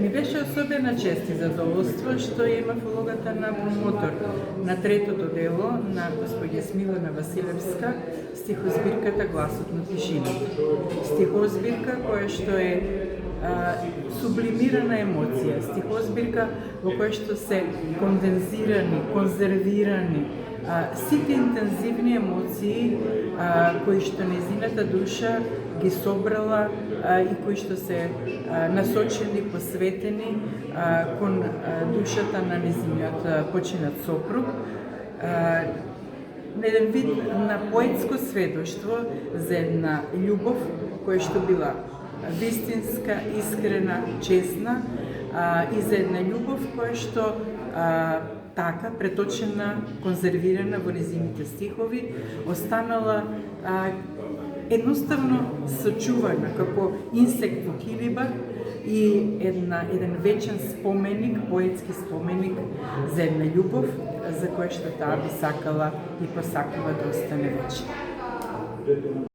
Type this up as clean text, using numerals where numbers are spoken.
Ми беше особена чест и задоволство што имав улогата на промотор на третото дело на господја Смилана Василевска, стихозбирката Гласот на тишината. Стихозбирка која што е сублимирана емоција, стихозбирка во која што се кондензирани, конзервирани сите интензивни емоции кои што нејзината душа ги собрала и кои што се насочени, посветени кон душата на нејзиниот починат сопруг. Еден вид на поетско сведоштво за една љубов која што била вистинска, искрена, честна и за една љубов која што така, преточена, конзервирана во незините стихови, останала едноставно сочувана како инсект во килибар и еден вечен споменик, поетски споменик за една љубов за која што таа би сакала и посакува да остане вечна.